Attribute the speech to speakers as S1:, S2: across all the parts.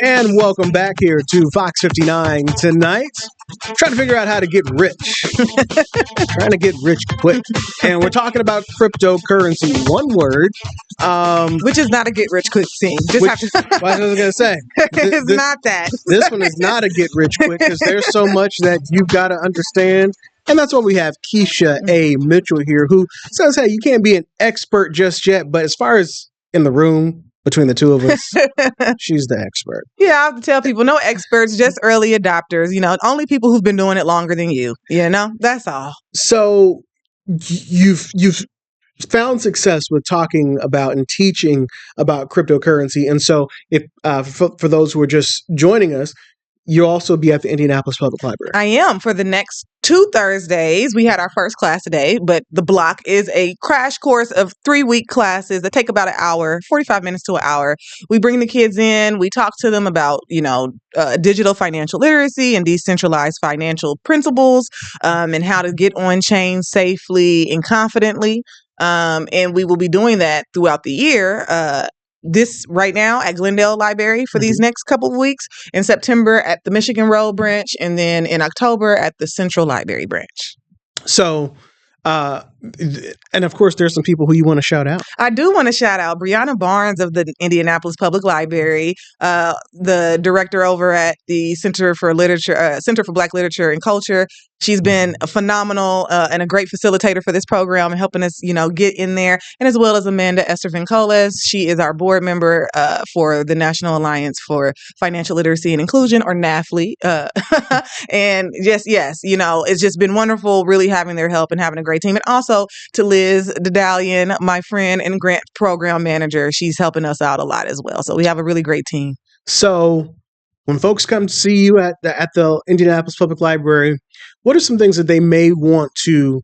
S1: And welcome back here to FOX59 tonight. Trying to figure out how to get rich. Trying to get rich quick. And we're talking about cryptocurrency. One word.
S2: Which is not a get rich quick thing.
S1: What I was going to say.
S2: It's not that.
S1: This one is not a get rich quick because there's so much that you've got to understand. And that's why we have Keisha A Mitchell here, who says, hey, you can't be an expert just yet. But as far as in the room, between the two of us, she's the expert.
S2: Yeah, I have to tell people, no experts, just early adopters. You know, only people who've been doing it longer than you. You know, that's all.
S1: So you've found success with talking about and teaching about cryptocurrency. And so if for those who are just joining us, you'll also be at the Indianapolis Public Library.
S2: I am. For the next 2 Thursdays, we had our first class today, but the block is a crash course of 3-week classes that take about an hour, 45 minutes to an hour. We bring the kids in, we talk to them about, digital financial literacy and decentralized financial principles, and how to get on chain safely and confidently. And we will be doing that throughout the year. This right now at Glendale Library for these next couple of weeks, in September at the Michigan Road branch, and then in October at the Central Library branch.
S1: So, and of course, there's some people who you want to shout out.
S2: I do want to shout out Brianna Barnes of the Indianapolis Public Library, the director over at the Center for Black Literature and Culture. She's been a phenomenal and a great facilitator for this program and helping us, get in there. And as well as Amanda Esther Vincolas. She is our board member for the National Alliance for Financial Literacy and Inclusion, or NAFLI. And yes, it's just been wonderful really having their help and having a great team. And also to Liz Dedalian, my friend and grant program manager. She's helping us out a lot as well. So we have a really great team.
S1: So when folks come to see you at the Indianapolis Public Library, what are some things that they may want to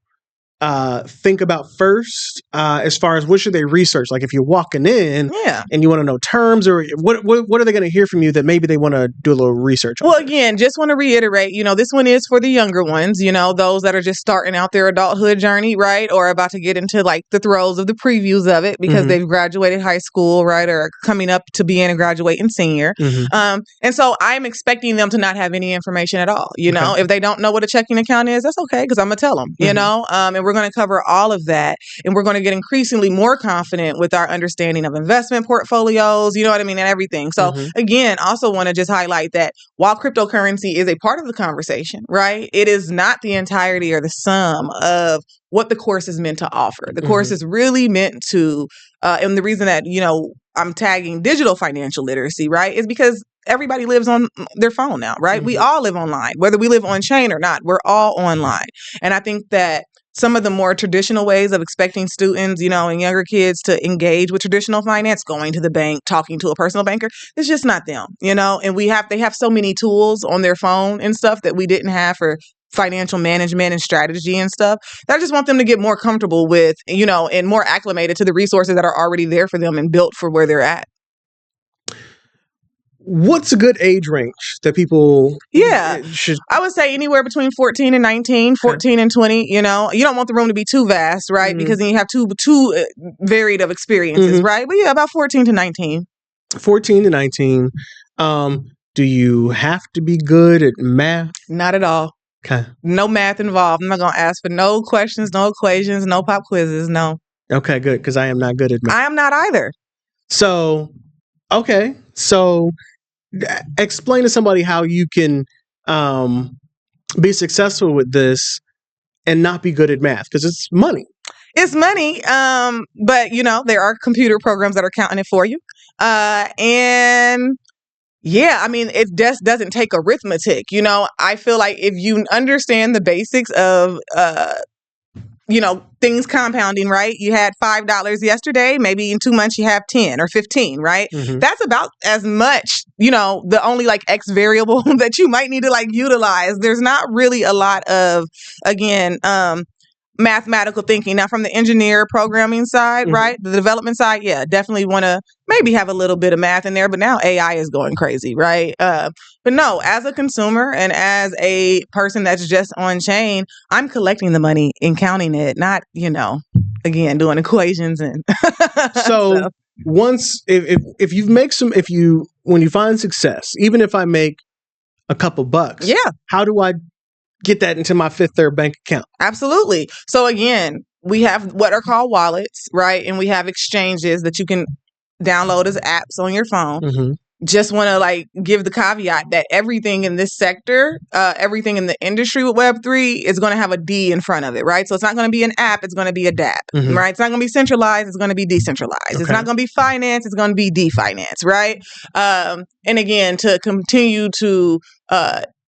S1: think about first, as far as what should they research? Like if you're walking in and you want to know terms, or what are they going to hear from you that maybe they want to do a little research on?
S2: Well, again, just want to reiterate, this one is for the younger ones, those that are just starting out their adulthood journey, right? Or about to get into like the throes of the previews of it because they've graduated high school, right? Or coming up to being a graduating senior. And so I'm expecting them to not have any information at all. If they don't know what a checking account is, that's okay, because I'm going to tell them, and we're going to cover all of that. And we're going to get increasingly more confident with our understanding of investment portfolios, and everything. So again, also want to just highlight that while cryptocurrency is a part of the conversation, right, it is not the entirety or the sum of what the course is meant to offer. The course is really meant to, and the reason that, I'm tagging digital financial literacy, right, is because everybody lives on their phone now, right? We all live online, whether we live on chain or not, we're all online. And I think that some of the more traditional ways of expecting students, and younger kids to engage with traditional finance, going to the bank, talking to a personal banker, it's just not them, and they have so many tools on their phone and stuff that we didn't have for financial management and strategy and stuff. I just want them to get more comfortable with, and more acclimated to the resources that are already there for them and built for where they're at.
S1: What's a good age range that people should?
S2: I would say anywhere between 14 and 19, 14 and 20. You don't want the room to be too vast, right? Because then you have too varied of experiences, right? But yeah, about 14 to 19.
S1: 14 to 19. Do you have to be good at math?
S2: Not at all.
S1: Okay.
S2: No math involved. I'm not going to ask for no questions, no equations, no pop quizzes. No.
S1: Okay, good. Because I am not good at math.
S2: I am not either.
S1: So, okay. So explain to somebody how you can be successful with this and not be good at math, because it's money.
S2: It's money, but there are computer programs that are counting it for you, and it just doesn't take arithmetic. I feel like if you understand the basics of things compounding, right? You had $5 yesterday, maybe in 2 months you have 10 or 15, right? That's about as much, the only like X variable that you might need to like utilize. There's not really a lot of, again, mathematical thinking. Now, from the engineer programming side, right? The development side, definitely want to maybe have a little bit of math in there, but now AI is going crazy, right? But no, as a consumer and as a person that's just on chain, I'm collecting the money and counting it, not, again, doing equations and
S1: so once if you when you find success, even if I make a couple bucks,
S2: Yeah,
S1: how do I get that into my Fifth Third bank account?
S2: absolutely. So again, we have what are called wallets, right? And we have exchanges that you can download as apps on your phone.
S1: Mm-hmm.
S2: Just want to like give the caveat that everything in this sector, everything in the industry with Web3 is going to have a D in front of it, right? So it's not going to be an app, it's going to be a DApp,
S1: Mm-hmm.
S2: right? It's not going to be centralized, it's going to be decentralized.
S1: Okay.
S2: It's not going to be finance, it's going to be definance, right? And again, to continue to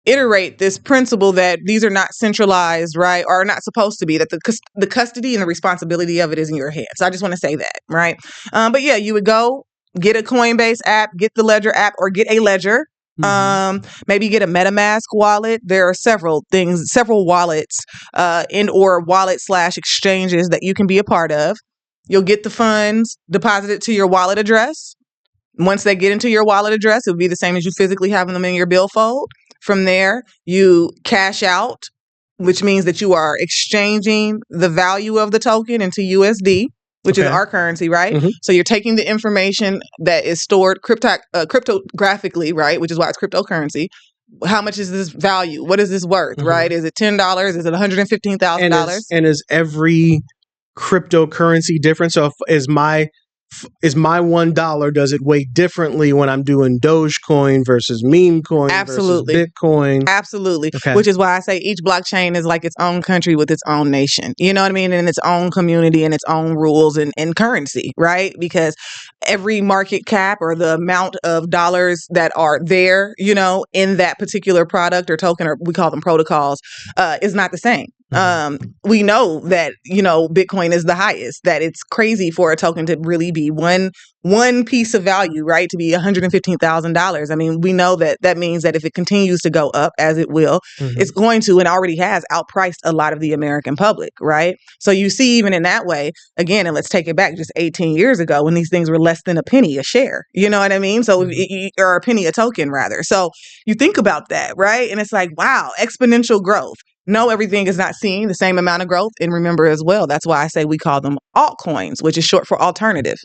S2: iterate this principle that these are not centralized, right? Or are not supposed to be, that the custody and the responsibility of it is in your hands. So I just want to say that, right? But yeah, you would go get a Coinbase app, get the Ledger app, or get a Ledger. Maybe get a MetaMask wallet. There are several wallets, or wallet/exchanges that you can be a part of. You'll get the funds deposited to your wallet address. Once they get into your wallet address, it'll be the same as you physically having them in your billfold. From there, you cash out, which means that you are exchanging the value of the token into USD, which is our currency, right?
S1: Mm-hmm.
S2: So you're taking the information that is stored cryptographically, right? Which is why it's cryptocurrency. How much is this value? What is this worth, right? Is it $10? Is it $115,000?
S1: And is every cryptocurrency different? So is my $1, does it weigh differently when I'm doing Dogecoin versus meme coin
S2: Absolutely.
S1: versus Bitcoin?
S2: Absolutely.
S1: Okay.
S2: Which is why I say each blockchain is like its own country with its own nation. You know what I mean? And its own community and its own rules and currency, right? Because every market cap or the amount of dollars that are there, you know, in that particular product or token, or we call them protocols, is not the same. We know that, you know, Bitcoin is the highest, that it's crazy for a token to really be one piece of value, right? To be $115,000. I mean, we know that means that if it continues to go up, as it will, it's going to, and already has, outpriced a lot of the American public, right? So you see, even in that way, again, and let's take it back just 18 years ago when these things were less than a penny a share. You know what I mean? So, or a penny a token, rather. So you think about that, right? And it's like, wow, exponential growth. No, everything is not seeing the same amount of growth. And remember as well, that's why I say we call them altcoins, which is short for alternative.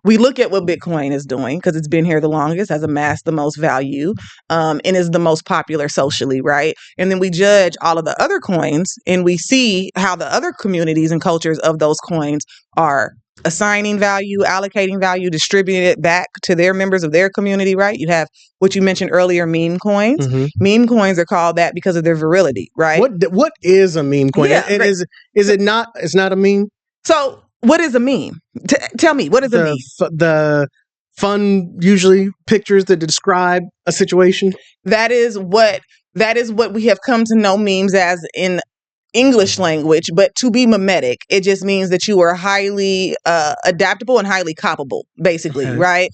S2: We look at what Bitcoin is doing because it's been here the longest, has amassed the most value, and is the most popular socially, right? And then we judge all of the other coins and we see how the other communities and cultures of those coins are assigning value, allocating value, distributing it back to their members of their community, right? You have what you mentioned earlier, meme coins. Meme coins are called that because of their virility, right?
S1: What is a meme coin?
S2: Yeah,
S1: and is it not? It's not a meme.
S2: So what is a meme? Tell me, what is a meme?
S1: The fun, usually pictures that describe a situation.
S2: That is what we have come to know memes as in English language, but to be mimetic, it just means that you are highly adaptable and highly copyable, basically, right?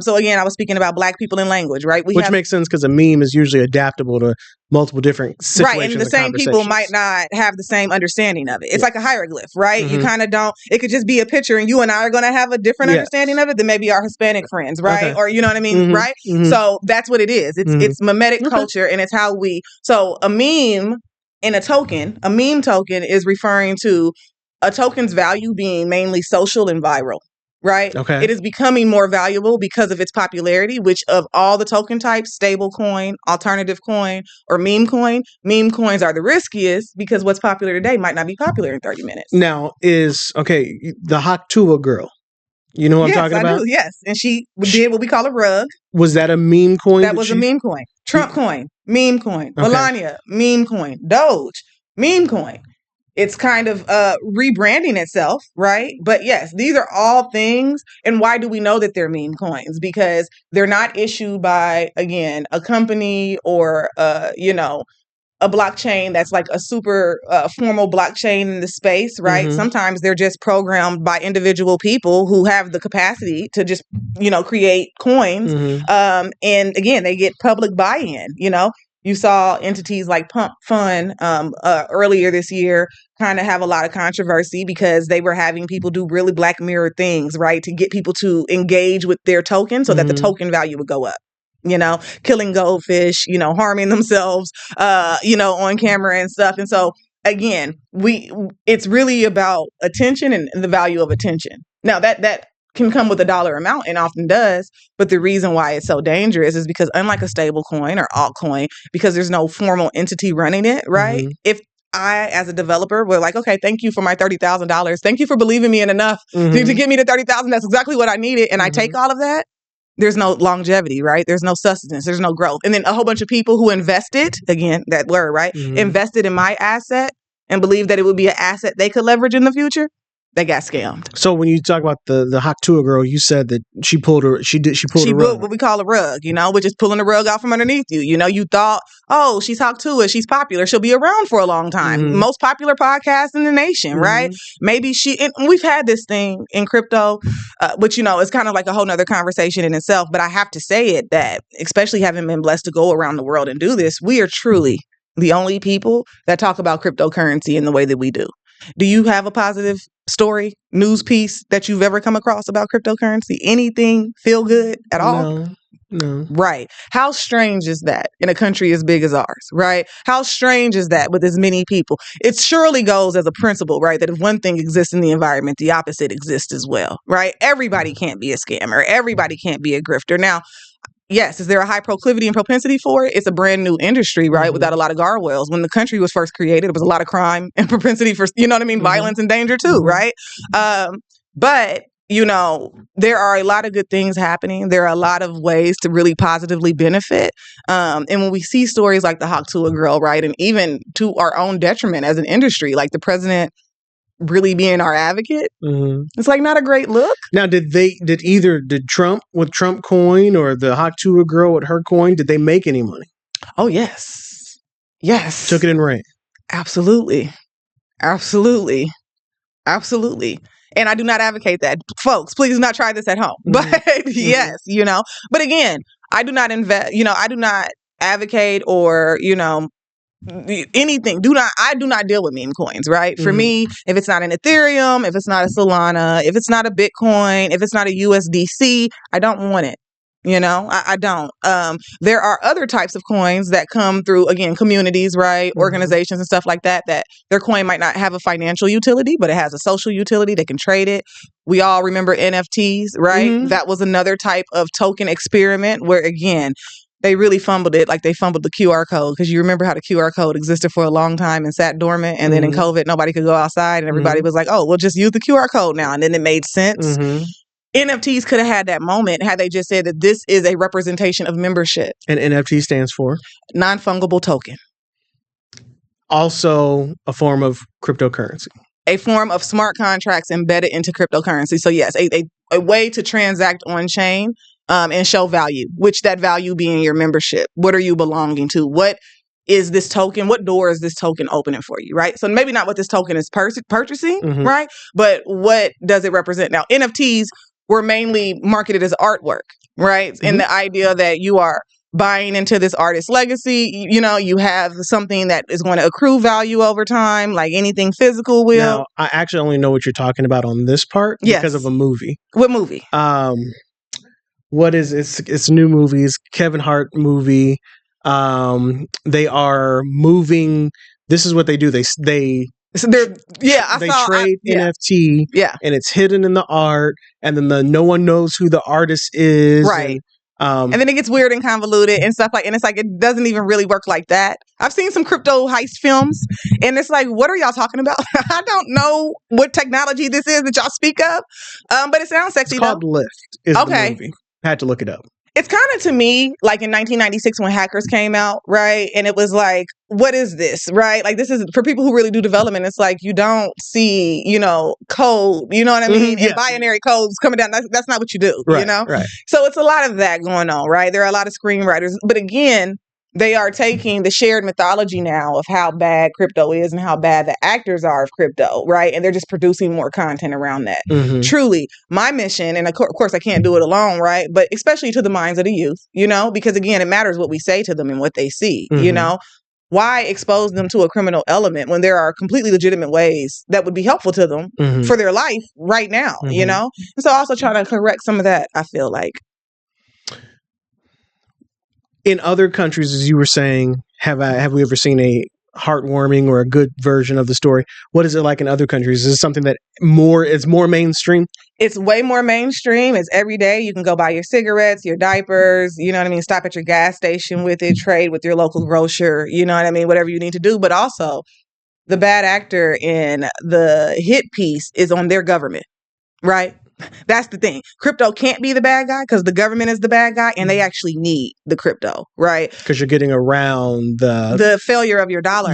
S2: So again, I was speaking about Black people in language, right?
S1: Which makes sense because a meme is usually adaptable to multiple different situations.
S2: Right, and the same people might not have the same understanding of it. It's like a hieroglyph, right? You kind of don't, it could just be a picture and you and I are going to have a different understanding of it than maybe our Hispanic friends, right? Or you know what I mean, right? So that's what it is. It's mimetic culture, and it's how so a meme in a meme token is referring to a token's value being mainly social and viral, right? It is becoming more valuable because of its popularity, which of all the token types, stable coin, alternative coin, or meme coins are the riskiest because what's popular today might not be popular in 30 minutes.
S1: Now the Haktua girl. You know what I'm talking about?
S2: I do, yes. And she did what we call a rug.
S1: Was that a meme coin?
S2: That was a meme coin. Trump coin, meme coin. Melania, meme coin. Doge, meme coin. It's kind of rebranding itself, right? But yes, these are all things. And why do we know that they're meme coins? Because they're not issued by, again, a company or, a blockchain that's like a super formal blockchain in the space, right? Sometimes they're just programmed by individual people who have the capacity to just, create coins. And again, they get public buy-in, You saw entities like Pump Fund earlier this year kind of have a lot of controversy because they were having people do really Black Mirror things, right? To get people to engage with their token so that the token value would go up. Killing goldfish, harming themselves, on camera and stuff. And so again, it's really about attention and the value of attention. Now that can come with a dollar amount and often does. But the reason why it's so dangerous is because unlike a stable coin or altcoin, because there's no formal entity running it, right?
S1: Mhm.
S2: If I, as a developer, were like, okay, thank you for my $30,000. Thank you for believing me in enough to get me to 30,000. That's exactly what I needed. And I take all of that. There's no longevity, right? There's no sustenance. There's no growth. And then a whole bunch of people who invested, again, that word, right? Invested in my asset and believed that it would be an asset they could leverage in the future. They got scammed.
S1: So when you talk about the Haktua girl, you said that she pulled a rug.
S2: What we call a rug, which is pulling the rug out from underneath you. You thought, oh, she's Haktua, she's popular, she'll be around for a long time. Most popular podcast in the nation, right? Maybe and we've had this thing in crypto, which, it's kind of like a whole nother conversation in itself. But I have to say it that, especially having been blessed to go around the world and do this, we are truly the only people that talk about cryptocurrency in the way that we do. Do you have a positive story, news piece that you've ever come across about cryptocurrency? Anything feel good at all?
S1: No.
S2: Right. How strange is that in a country as big as ours, right? How strange is that with as many people? It surely goes as a principle, right? That if one thing exists in the environment, the opposite exists as well, right? Everybody can't be a scammer. Everybody can't be a grifter. Now, yes, is there a high proclivity and propensity for it? It's a brand new industry, right? Without a lot of guardrails. When the country was first created, there was a lot of crime and propensity for, violence and danger too, right? But, there are a lot of good things happening. There are a lot of ways to really positively benefit. And when we see stories like the Haktua girl, right? And even to our own detriment as an industry, like the president really being our advocate, it's like not a great look.
S1: Now, did Trump with Trump coin or the Haktua girl with her coin, did they make any money?
S2: Oh, yes.
S1: Took it and ran.
S2: Absolutely. And I do not advocate that. Folks, please do not try this at home. But yes, but again, I do not I do not advocate or, anything. I do not deal with meme coins, right? For me, if it's not an Ethereum, if it's not a Solana, if it's not a Bitcoin, if it's not a USDC, I don't want it. I don't. There are other types of coins that come through, again, communities, right? Organizations and stuff like that their coin might not have a financial utility, but it has a social utility. They can trade it. We all remember NFTs, right? That was another type of token experiment where, again, they really fumbled it, like they fumbled the QR code, because you remember how the QR code existed for a long time and sat dormant, and then in COVID, nobody could go outside, and everybody was like, oh, we'll just use the QR code now, and then it made sense. NFTs could have had that moment had they just said that this is a representation of membership.
S1: And NFT stands for?
S2: Non-fungible token.
S1: Also a form of cryptocurrency.
S2: A form of smart contracts embedded into cryptocurrency. So yes, a way to transact on-chain and show value, which that value being your membership. What are you belonging to? What is this token? What door is this token opening for you, right? So maybe not what this token is purchasing, right? But what does it represent? Now, NFTs were mainly marketed as artwork, right? And the idea that you are buying into this artist's legacy, you have something that is going to accrue value over time, like anything physical will.
S1: Now, I actually only know what you're talking about on this part because of a movie.
S2: What movie?
S1: What is it's new movies, Kevin Hart movie. They are moving. This is what they do. They trade NFT, and it's hidden in the art, and then no one knows who the artist is,
S2: right? And then it gets weird and convoluted and stuff and it's like it doesn't even really work like that. I've seen some crypto heist films, and it's like, what are y'all talking about? I don't know what technology this is that y'all speak of, but it sounds sexy.
S1: It's called Lift. Is the movie. Had to look it up.
S2: It's kind of, to me, like in 1996 when Hackers came out, right? And it was like, what is this, right? Like, this is, for people who really do development, it's like, you don't see, code, you know what I mean? And binary codes coming down. That's not what you do,
S1: Right.
S2: So it's a lot of that going on, right? There are a lot of screenwriters. But again, they are taking the shared mythology now of how bad crypto is and how bad the actors are of crypto, right? And they're just producing more content around that. Truly, my mission, and of course I can't do it alone, right? But especially to the minds of the youth, because again, it matters what we say to them and what they see, Why expose them to a criminal element when there are completely legitimate ways that would be helpful to them for their life right now, And so also trying to correct some of that, I feel like. In
S1: other countries, as you were saying, have we ever seen heartwarming or a good version of the story. What is it like in other countries? Is this something that is more mainstream?
S2: It's way more mainstream. It's every day. You can go buy your cigarettes, your diapers, you know what I mean? Stop at your gas station with it, trade with your local grocer, you know what I mean? Whatever you need to do. But also, the bad actor in the hit piece is on their government, right? That's the thing. Crypto can't be the bad guy because the government is the bad guy, and they actually need the crypto, right?
S1: Because you're getting around
S2: the failure of your dollar,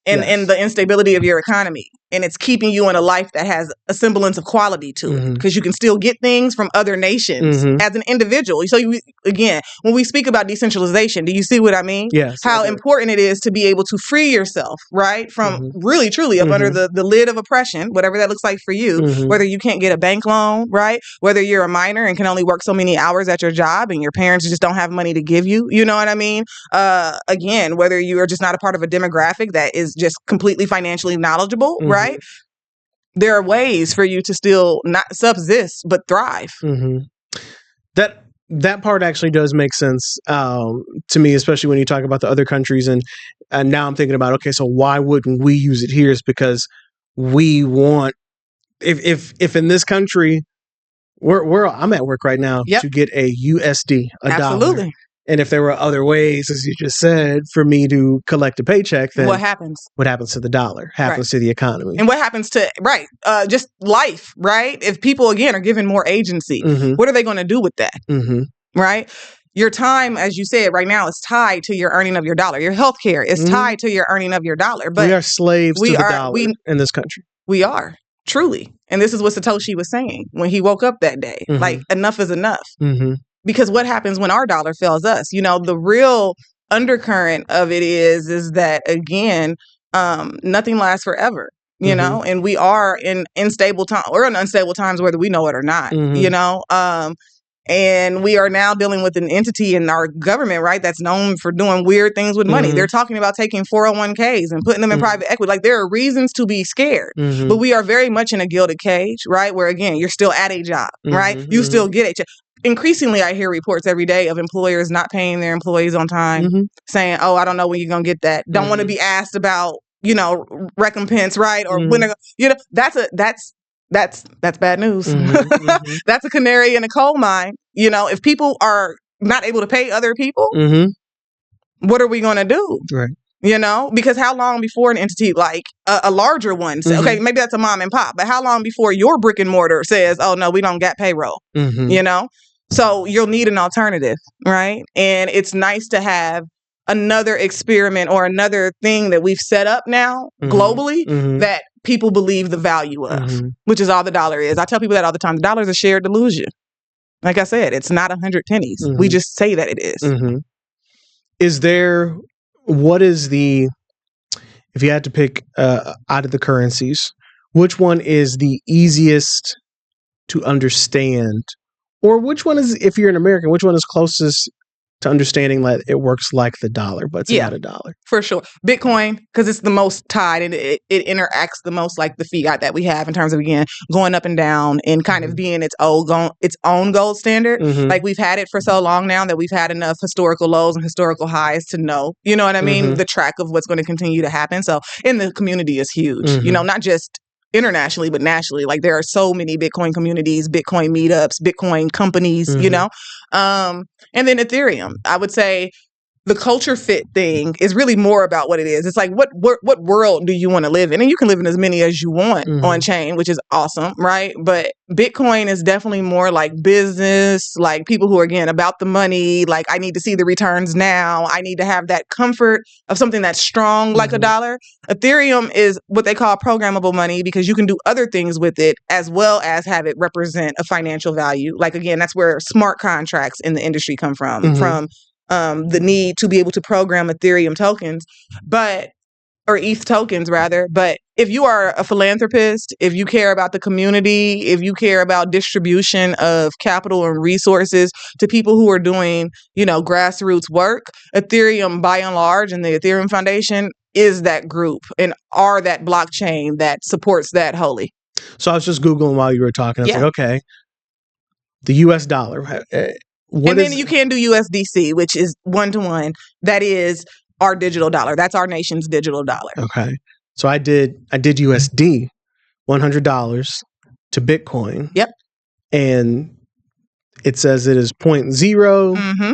S2: and the instability of your economy, and it's keeping you in a life that has a semblance of quality to it, because you can still get things from other nations as an individual. So again, when we speak about decentralization, do you see what I mean?
S1: Yes.
S2: How important it is to be able to free yourself, right, from really truly up under the lid of oppression, whatever that looks like for you, whether you can't get a bank loan, right, whether you're a minor and can only work so many hours at your job and your parents just don't have money to give you, you know what I mean? Again, whether you are just not a part of a demographic that is just completely financially knowledgeable, right? There are ways for you to still not subsist, but thrive.
S1: That part actually does make sense to me, especially when you talk about the other countries. And now I'm thinking about, okay, so why wouldn't we use it here? It's because we want, if in this country, I'm at work right now to get a USD, a dollar. And if there were other ways, as you just said, for me to collect a paycheck, then
S2: what happens?
S1: What happens to the dollar? Happens to the economy.
S2: And what happens to, just life, right? If people, again, are given more agency, what are they going to do with that? Right? Your time, as you said, right now is tied to your earning of your dollar. Your healthcare is tied to your earning of your dollar. But
S1: we are slaves to the dollar in this country.
S2: We are, truly. And this is what Satoshi was saying when he woke up that day. Like, enough is enough. Because what happens when our dollar fails us? You know, the real undercurrent of it is that, again, nothing lasts forever, you know, and we are in unstable times, or in unstable times, whether we know it or not, you know, and we are now dealing with an entity in our government, right, that's known for doing weird things with money. They're talking about taking 401ks and putting them in private equity. Like, there are reasons to be scared, but we are very much in a gilded cage, right, where, again, you're still at a job, right? You still get a job. Increasingly, I hear reports every day of employers not paying their employees on time, saying, "Oh, I don't know when you're going to get that." Don't want to be asked about, you know, recompense, right? Or when they're, you know, that's bad news. That's a canary in a coal mine. You know, if people are not able to pay other people, what are we going to do?
S1: Right.
S2: You know, because how long before an entity like a larger one, okay, maybe that's a mom and pop, but how long before your brick and mortar says, "Oh no, we don't got payroll," you know? So you'll need an alternative, right? And it's nice to have another experiment or another thing that we've set up now globally that people believe the value of, which is all the dollar is. I tell people that all the time. The dollar is a shared delusion. Like I said, it's not 100 pennies. We just say that it is.
S1: Is there, what is the, if you had to pick out of the currencies, which one is the easiest to understand? Or which one is, if you're an American, which one is closest to understanding that it works like the dollar, but it's not a dollar?
S2: For sure. Bitcoin, because it's the most tied and it interacts the most like the fiat that we have in terms of, again, going up and down and kind of being its own gold standard. Like, we've had it for so long now that we've had enough historical lows and historical highs to know, you know what I mean? The track of what's going to continue to happen. So, and the community is huge, you know, not just internationally, but nationally. Like, there are so many Bitcoin communities, Bitcoin meetups, Bitcoin companies, you know? And then Ethereum, I would say the culture fit thing is really more about what it is. It's like, what world do you want to live in? And you can live in as many as you want on chain, which is awesome, right? But Bitcoin is definitely more like business, like people who are, again, about the money. Like, I need to see the returns now. I need to have that comfort of something that's strong like a dollar. Ethereum is what they call programmable money, because you can do other things with it as well as have it represent a financial value. Like, again, that's where smart contracts in the industry come from the need to be able to program Ethereum tokens, or ETH tokens rather. But if you are a philanthropist, if you care about the community, if you care about distribution of capital and resources to people who are doing, you know, grassroots work, Ethereum by and large, and the Ethereum Foundation is that group and are that blockchain that supports that wholly.
S1: So I was just Googling while you were talking. I was like, okay, the US dollar.
S2: And then you can do USDC, which is 1-to-1. That is our digital dollar. That's our nation's digital dollar.
S1: Okay. So I did USD, $100 to Bitcoin.
S2: Yep.
S1: And it says it is 0.0
S2: Mm-hmm.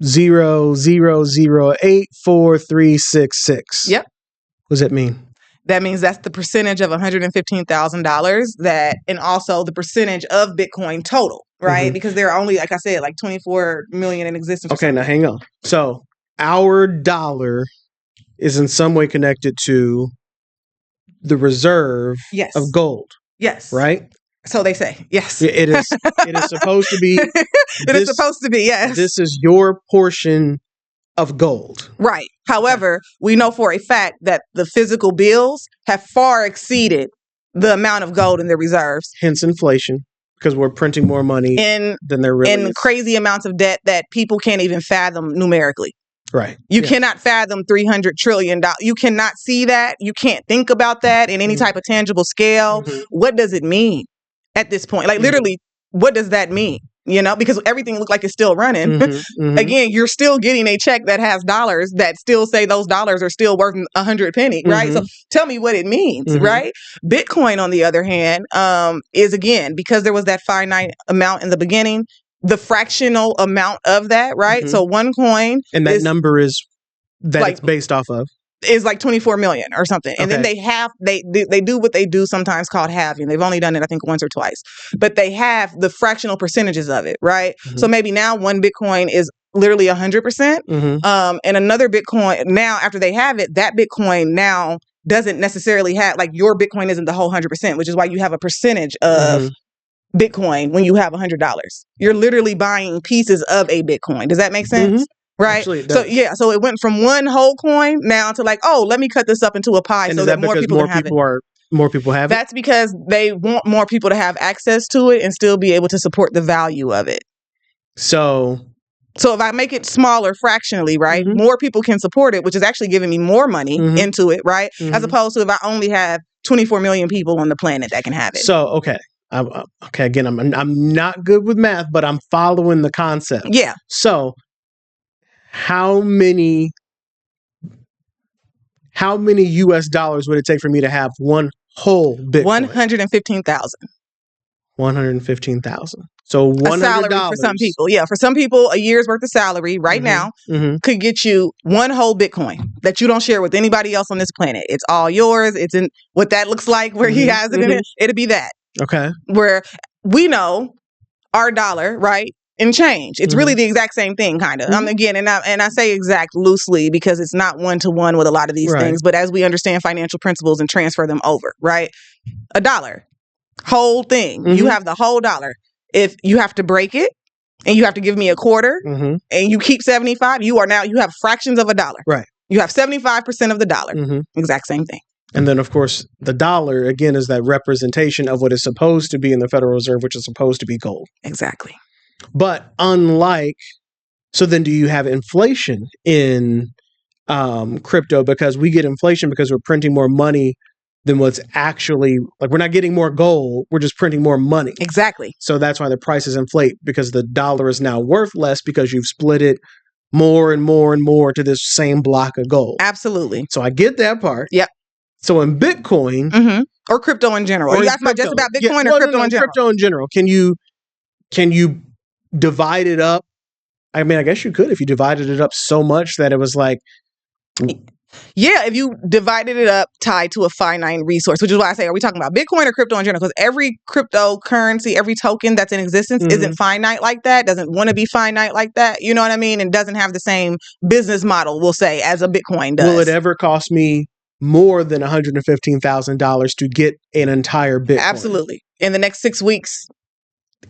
S1: 0.00084366.
S2: Yep.
S1: What does that mean?
S2: That means that's the percentage of $115,000 that, and also the percentage of Bitcoin total, right?
S1: Mm-hmm.
S2: Because there are only, like I said, like 24 million in existence.
S1: Okay, now hang on. So our dollar is in some way connected to the reserve
S2: Yes.
S1: of gold.
S2: Yes.
S1: Right?
S2: So they say. Yes.
S1: It is supposed to be.
S2: It is supposed to be, yes.
S1: This is your portion of gold.
S2: Right. However, we know for a fact that the physical bills have far exceeded the amount of gold in the reserves.
S1: Hence inflation, because we're printing more money than there really is.
S2: And crazy amounts of debt that people can't even fathom numerically.
S1: Right.
S2: You cannot fathom $300 trillion. You cannot see that. You can't think about that in any type of tangible scale.
S1: Mm-hmm.
S2: What does it mean at this point? Like literally, what does that mean? You know, because everything looked like it's still running.
S1: Mm-hmm. Mm-hmm.
S2: Again, you're still getting a check that has dollars that still say those dollars are still worth 100 penny, right? So tell me what it means, right? Bitcoin, on the other hand, is, again, because there was that finite amount in the beginning, the fractional amount of that, right? So one coin,
S1: and that number is that
S2: like,
S1: it's based off of,
S2: is like 24 million or something. And then they do what they do sometimes called halving. They've only done it, I think, once or twice. But they have the fractional percentages of it, right? So maybe now one Bitcoin is literally 100%. And another Bitcoin, now after they have it, that Bitcoin now doesn't necessarily have, like, your Bitcoin isn't the whole 100%, which is why you have a percentage of Bitcoin when you have $100. You're literally buying pieces of a Bitcoin. Does that make sense? Right.
S1: Actually,
S2: so so it went from one whole coin now to like, oh, let me cut this up into a pie,
S1: and
S2: so that more people have it.
S1: More people have it.
S2: That's because they want more people to have access to it and still be able to support the value of it.
S1: So
S2: if I make it smaller fractionally, right, more people can support it, which is actually giving me more money into it, right? As opposed to if I only have 24 million people on the planet that can have it.
S1: So again, I'm not good with math, but I'm following the concept.
S2: Yeah.
S1: So how many US dollars would it take for me to have one whole Bitcoin?
S2: 115,000.
S1: 115,000. So $100
S2: a salary for some people. Yeah, for some people, a year's worth of salary right now could get you one whole Bitcoin that you don't share with anybody else on this planet. It's all yours. It's in what that looks like, where he has it in it. It'll be that.
S1: Okay.
S2: Where we know our dollar, right? And change. It's really the exact same thing, kind of. Again, and I say exact loosely because it's not one-to-one with a lot of these things. But as we understand financial principles and transfer them over, right? A dollar, whole thing. You have the whole dollar. If you have to break it and you have to give me a quarter and you keep 75, you have fractions of a dollar.
S1: Right.
S2: You have 75% of the dollar. Exact same thing.
S1: And then, of course, the dollar, again, is that representation of what is supposed to be in the Federal Reserve, which is supposed to be gold.
S2: Exactly.
S1: But so then do you have inflation in crypto? Because we get inflation because we're printing more money than what's actually, like, we're not getting more gold, we're just printing more money.
S2: Exactly.
S1: So that's why the prices inflate, because the dollar is now worth less because you've split it more and more and more to this same block of gold.
S2: Absolutely.
S1: So I get that part.
S2: Yep.
S1: So in Bitcoin,
S2: or crypto in general, are you asking just about Bitcoin or crypto in general?
S1: Crypto in general. Can you divide it up? I mean, I guess you could if you divided it up so much that it was like,
S2: yeah, if you divided it up tied to a finite resource, which is why I say, are we talking about Bitcoin or crypto in general? Because every cryptocurrency, every token that's in existence isn't finite like that, doesn't want to be finite like that. You know what I mean? And doesn't have the same business model, we'll say, as a Bitcoin does.
S1: Will it ever cost me more than $115,000 to get an entire Bitcoin?
S2: Absolutely. In the next 6 weeks,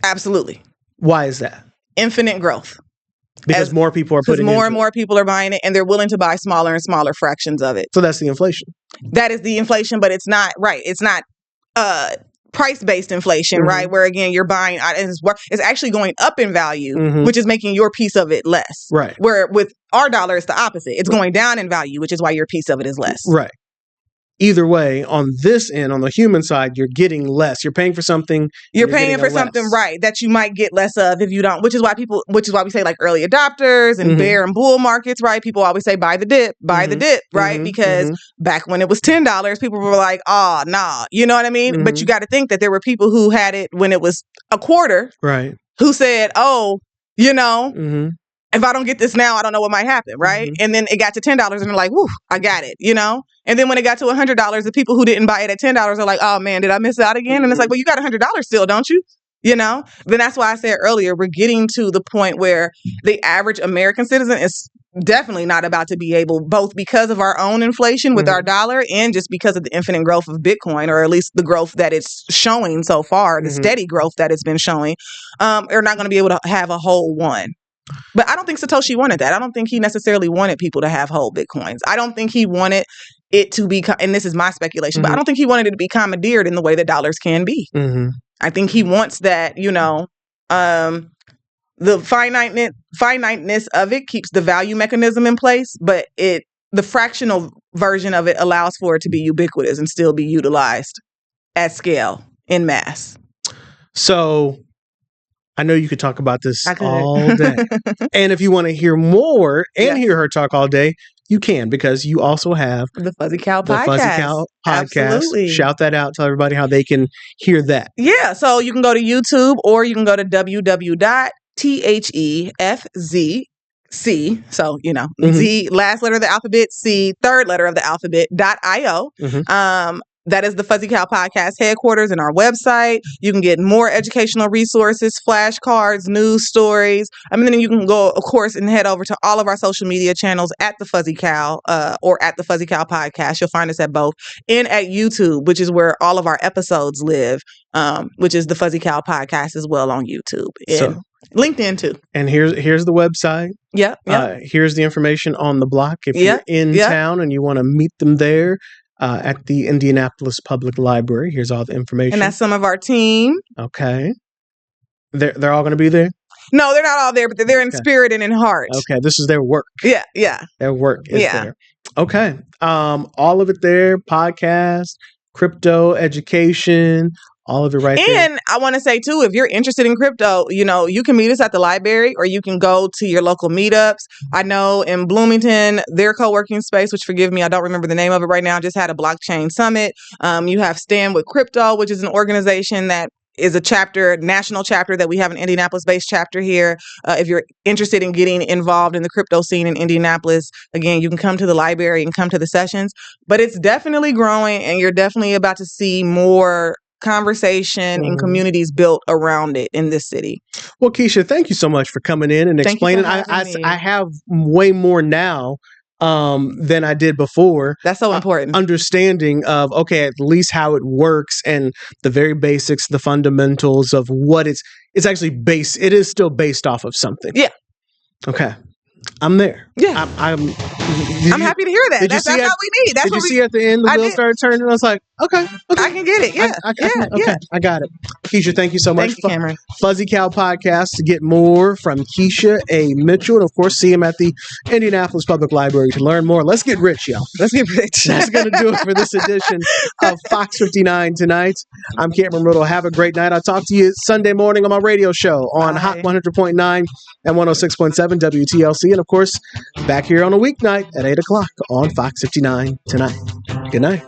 S2: absolutely.
S1: Why is that?
S2: Infinite growth.
S1: Because more people are putting
S2: more and more people are buying it, and they're willing to buy smaller and smaller fractions of it.
S1: So that's the inflation.
S2: That is the inflation, but it's not right. It's not price-based inflation, right? Where again, you're buying, it's actually going up in value, which is making your piece of it less.
S1: Right.
S2: Where with our dollar, it's the opposite. It's going down in value, which is why your piece of it is less.
S1: Right. either way, on this end, on the human side, you're getting less. You're paying for something.
S2: You're paying for something, right, that you might get less of if you don't, which is why we say like early adopters and bear and bull markets, right? People always say buy the dip, right? Because back when it was $10, people were like, oh, nah, you know what I mean? But you got to think that there were people who had it when it was a quarter,
S1: right?
S2: Who said, oh, you know, if I don't get this now, I don't know what might happen, right? And then it got to $10 and they're like, whoo, I got it, you know? And then when it got to $100, the people who didn't buy it at $10 are like, oh man, did I miss out again? And it's like, well, you got $100 still, don't you? You know? Then that's why I said earlier, we're getting to the point where the average American citizen is definitely not about to be able, both because of our own inflation with our dollar and just because of the infinite growth of Bitcoin, or at least the growth that it's showing so far, the steady growth that it's been showing, are not going to be able to have a whole one. But I don't think Satoshi wanted that. I don't think he necessarily wanted people to have whole Bitcoins. I don't think he wanted it to be, and this is my speculation, but I don't think he wanted it to be commandeered in the way that dollars can be. I think he wants that, you know, the finiteness of it keeps the value mechanism in place, but the fractional version of it allows for it to be ubiquitous and still be utilized at scale in mass.
S1: So I know you could talk about this all day. And if you want to hear more and hear her talk all day, you can, because you also have
S2: the Fuzzy Cow podcast.
S1: The Fuzzy Cow podcast.
S2: Absolutely.
S1: Shout that out. Tell everybody how they can hear that.
S2: Yeah. So you can go to YouTube, or you can go to www.thefzc. So, you know, Z, last letter of the alphabet, C, third letter of the alphabet.io. That is the Fuzzy Cow podcast headquarters and our website. You can get more educational resources, flashcards, news stories. I mean, then you can go, of course, and head over to all of our social media channels at the Fuzzy Cow or at the Fuzzy Cow podcast. You'll find us at both, and at YouTube, which is where all of our episodes live, which is the Fuzzy Cow podcast as well on YouTube. And LinkedIn too.
S1: And here's the website. Here's the information on the block. If you're in town and you want to meet them there, at the Indianapolis Public Library. Here's all the information.
S2: And that's some of our team.
S1: Okay. They're all going to be there?
S2: No, they're not all there, but they're in spirit and in heart.
S1: Okay. This is their work.
S2: Yeah.
S1: Their work is there. Okay. All of it there. Podcast, crypto, education, all of it right there.
S2: And I want to say, too, if you're interested in crypto, you know, you can meet us at the library, or you can go to your local meetups. I know in Bloomington, their co-working space, which, forgive me, I don't remember the name of it right now, just had a blockchain summit. You have Stand With Crypto, which is an organization that is a chapter, national chapter, that we have an Indianapolis-based chapter here. If you're interested in getting involved in the crypto scene in Indianapolis, again, you can come to the library and come to the sessions. But it's definitely growing, and you're definitely about to see more conversation and communities built around it in this city.
S1: Well, Keisha, thank you so much for coming in and explaining. I have way more now than I did before.
S2: That's so important.
S1: Understanding of, okay, at least how it works and the very basics, the fundamentals of what it's actually based. It is still based off of something.
S2: Yeah.
S1: Okay. I'm there.
S2: Yeah.
S1: I'm
S2: happy to hear that. That's all we need. Did
S1: you see at the end the wheel started turning? I was like, okay.
S2: I can get it. Yeah.
S1: I got it. Keisha, thank you so much.
S2: Thank you, Cameron.
S1: Fuzzy Cow podcast to get more from Keisha A Mitchell. And of course, see him at the Indianapolis Public Library to learn more. Let's get rich, y'all.
S2: Let's get rich.
S1: That's going to do it for this edition of FOX59 tonight. I'm Cameron Riddle. Have a great night. I'll talk to you Sunday morning on my radio show on Hot 100.9 and 106.7 WTLC. And of course, back here on a weeknight at 8 o'clock on FOX59 tonight. Good night.